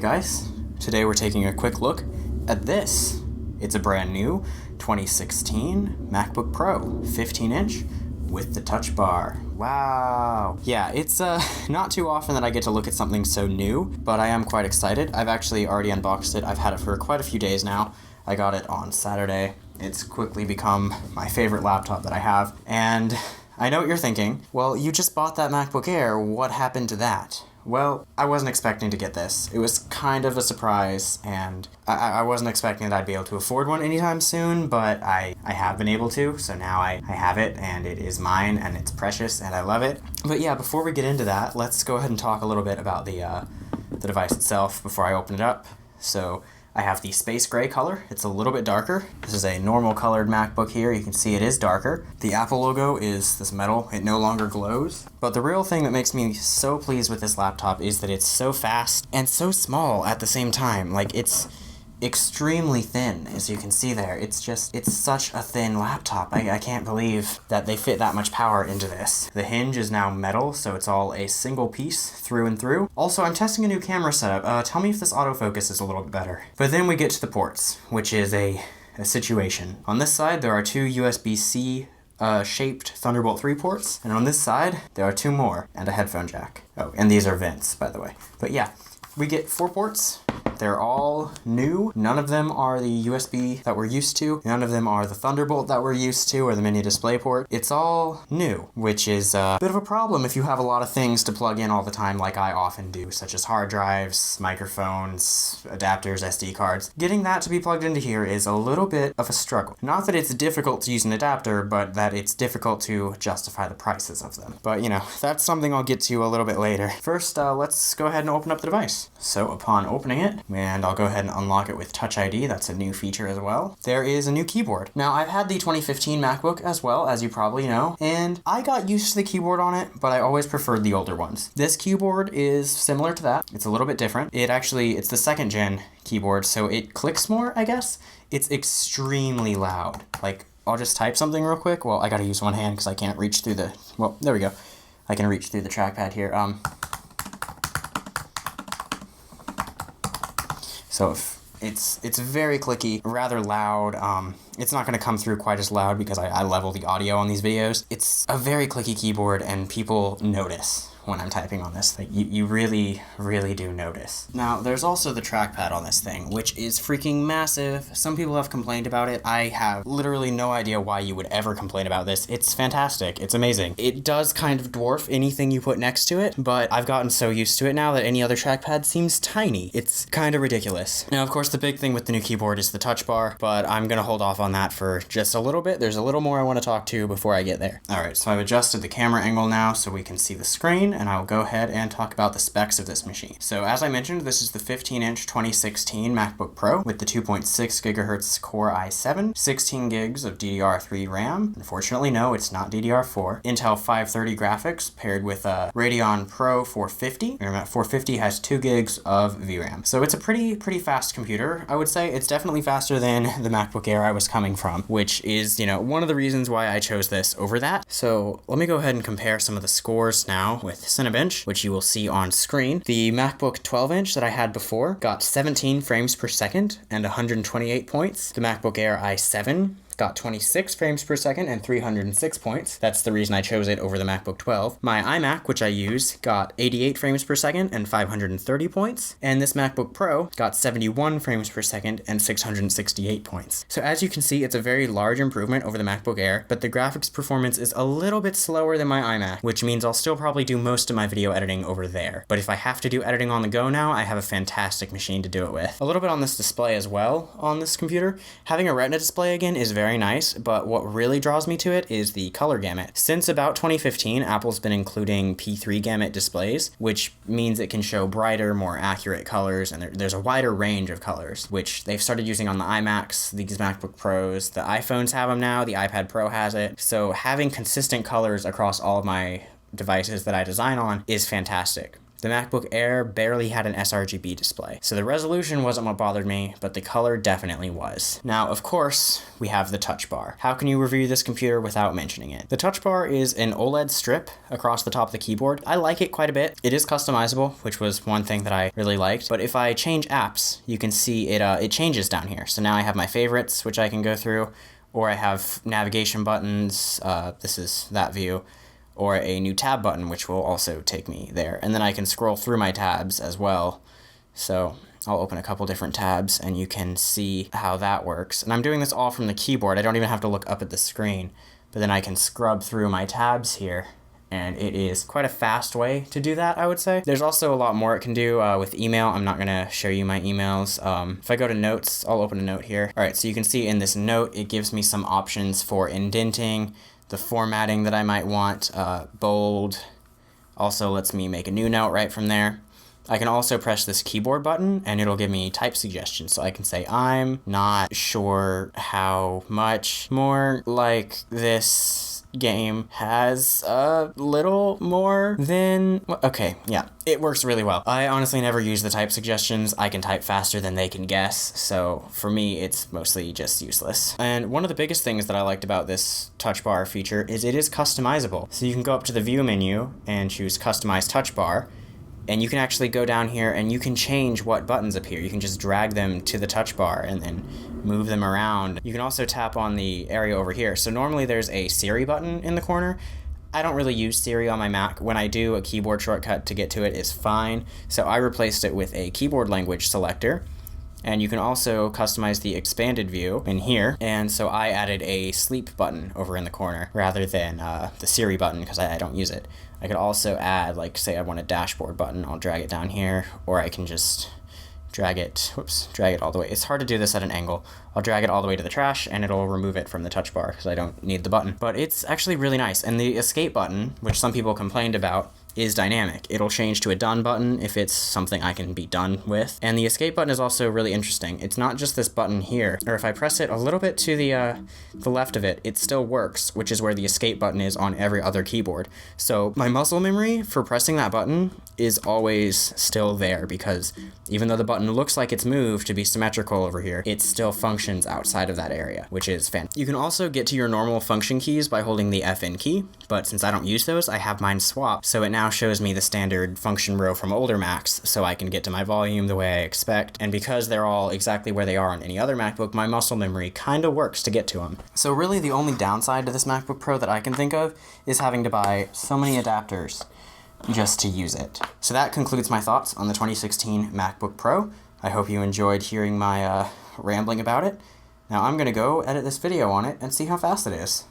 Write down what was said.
guys, today we're taking a quick look at this. It's a brand new 2016 MacBook Pro 15-inch with the Touch Bar. Wow. Yeah, it's not too often that I get to look at something so new, but I am quite excited. I've actually already unboxed it. I've had it for quite a few days now. I got it on Saturday. It's quickly become my favorite laptop that I have. And I know what you're thinking. Well, you just bought that MacBook Air. What happened to that? Well, I wasn't expecting to get this. It was kind of a surprise, and I wasn't expecting that I'd be able to afford one anytime soon, but I have been able to, so now I have it, and it is mine, and it's precious, and I love it. But yeah, before we get into that, let's go ahead and talk a little bit about the device itself before I open it up. So I have the space gray color. It's a little bit darker. This is a normal colored MacBook here. You can see it is darker. The Apple logo is this metal. It no longer glows. But the real thing that makes me so pleased with this laptop is that it's so fast and so small at the same time. Like, it's extremely thin, as you can see there. It's such a thin laptop. I can't believe that they fit that much power into this. The hinge is now metal, so it's all a single piece through and through. Also, I'm testing a new camera setup. Tell me if this autofocus is a little bit better. But then we get to the ports, which is a situation. On this side, there are two USB-C shaped Thunderbolt 3 ports, and on this side, there are two more, and a headphone jack. Oh, and these are vents, by the way. But yeah, we get 4 ports. They're all new. None of them are the USB that we're used to. None of them are the Thunderbolt that we're used to or the mini display port. It's all new, which is a bit of a problem if you have a lot of things to plug in all the time like I often do, such as hard drives, microphones, adapters, SD cards. Getting that to be plugged into here is a little bit of a struggle. Not that it's difficult to use an adapter, but that it's difficult to justify the prices of them. But you know, that's something I'll get to a little bit later. First, let's go ahead and open up the device. So upon opening it, and I'll go ahead and unlock it with Touch ID. That's a new feature as well. There is a new keyboard. Now, I've had the 2015 MacBook as well, as you probably know, and I got used to the keyboard on it, but I always preferred the older ones. This keyboard is similar to that. It's a little bit different. It's the second gen keyboard, so it clicks more, I guess. It's extremely loud. Like, I'll just type something real quick. Well, I gotta use one hand because I can't reach through well, there we go. I can reach through the trackpad here. So it's very clicky, rather loud. It's not going to come through quite as loud because I level the audio on these videos. It's a very clicky keyboard, and people notice when I'm typing on this. Like, you really, really do notice. Now, there's also the trackpad on this thing, which is freaking massive. Some people have complained about it. I have literally no idea why you would ever complain about this. It's fantastic. It's amazing. It does kind of dwarf anything you put next to it, but I've gotten so used to it now that any other trackpad seems tiny. It's kind of ridiculous. Now, of course, the big thing with the new keyboard is the Touch Bar, but I'm going to hold off on that for just a little bit. There's a little more I want to talk to before I get there. All right, so I've adjusted the camera angle now so we can see the screen, and I'll go ahead and talk about the specs of this machine. So as I mentioned, this is the 15-inch 2016 MacBook Pro with the 2.6 gigahertz Core i7, 16 gigs of DDR3 RAM. Unfortunately, no, it's not DDR4. Intel 530 graphics paired with a Radeon Pro 450. Remember, 450 has 2 gigs of VRAM. So it's a pretty fast computer, I would say. It's definitely faster than the MacBook Air I was coming from, which is, one of the reasons why I chose this over that. So let me go ahead and compare some of the scores now with Cinebench, which you will see on screen. The MacBook 12-inch that I had before got 17 frames per second and 128 points. The MacBook Air i7 got 26 frames per second and 306 points. That's the reason I chose it over the MacBook 12. My iMac, which I use, got 88 frames per second and 530 points. And this MacBook Pro got 71 frames per second and 668 points. So as you can see, it's a very large improvement over the MacBook Air, but the graphics performance is a little bit slower than my iMac, which means I'll still probably do most of my video editing over there. But if I have to do editing on the go now, I have a fantastic machine to do it with. A little bit on this display as well on this computer. Having a Retina display again is very nice, but what really draws me to it is the color gamut. Since about 2015, Apple's been including P3 gamut displays, which means it can show brighter, more accurate colors, and there's a wider range of colors, which they've started using on the iMacs, these MacBook Pros, the iPhones have them now, the iPad Pro has it. So having consistent colors across all of my devices that I design on is fantastic. The MacBook Air barely had an sRGB display, so the resolution wasn't what bothered me, but the color definitely was. Now, of course, we have the Touch Bar. How can you review this computer without mentioning it? The Touch Bar is an OLED strip across the top of the keyboard. I like it quite a bit. It is customizable, which was one thing that I really liked, but if I change apps, you can see it changes down here. So now I have my favorites, which I can go through, or I have navigation buttons, this is that view, or a new tab button, which will also take me there. And then I can scroll through my tabs as well. So I'll open a couple different tabs and you can see how that works. And I'm doing this all from the keyboard. I don't even have to look up at the screen, but then I can scrub through my tabs here. And it is quite a fast way to do that, I would say. There's also a lot more it can do with email. I'm not gonna show you my emails. If I go to notes, I'll open a note here. All right, so you can see in this note, it gives me some options for indenting, the formatting that I might want, bold, also lets me make a new note right from there. I can also press this keyboard button and it'll give me type suggestions. So I can say, I'm not sure how much more like this game has a little more than, okay, yeah, it works really well. I honestly never use the type suggestions. I can type faster than they can guess, so for me it's mostly just useless. And one of the biggest things that I liked about this touch bar feature is it is customizable. So you can go up to the view menu and choose customize touch bar, and you can actually go down here and you can change what buttons appear. You can just drag them to the touch bar and then move them around. You can also tap on the area over here. So normally there's a Siri button in the corner. I don't really use Siri on my Mac. When I do, a keyboard shortcut to get to it is fine. So I replaced it with a keyboard language selector. And you can also customize the expanded view in here. And so I added a sleep button over in the corner rather than the Siri button because I don't use it. I could also add, like, say I want a dashboard button, I'll drag it down here, or I can just drag it all the way. It's hard to do this at an angle. I'll drag it all the way to the trash and it'll remove it from the touch bar because I don't need the button. But it's actually really nice. And the escape button, which some people complained about, is dynamic. It'll change to a done button if it's something I can be done with. And the escape button is also really interesting. It's not just this button here, or if I press it a little bit to the left of it, it still works, which is where the escape button is on every other keyboard. So my muscle memory for pressing that button is always still there because even though the button looks like it's moved to be symmetrical over here, it still functions outside of that area, which is fantastic. You can also get to your normal function keys by holding the FN key, but since I don't use those, I have mine swapped, so it now shows me the standard function row from older Macs, so I can get to my volume the way I expect. And because they're all exactly where they are on any other MacBook, my muscle memory kind of works to get to them. So really the only downside to this MacBook Pro that I can think of is having to buy so many adapters just to use it. So that concludes my thoughts on the 2016 MacBook Pro. I hope you enjoyed hearing my rambling about it. Now I'm gonna go edit this video on it and see how fast it is.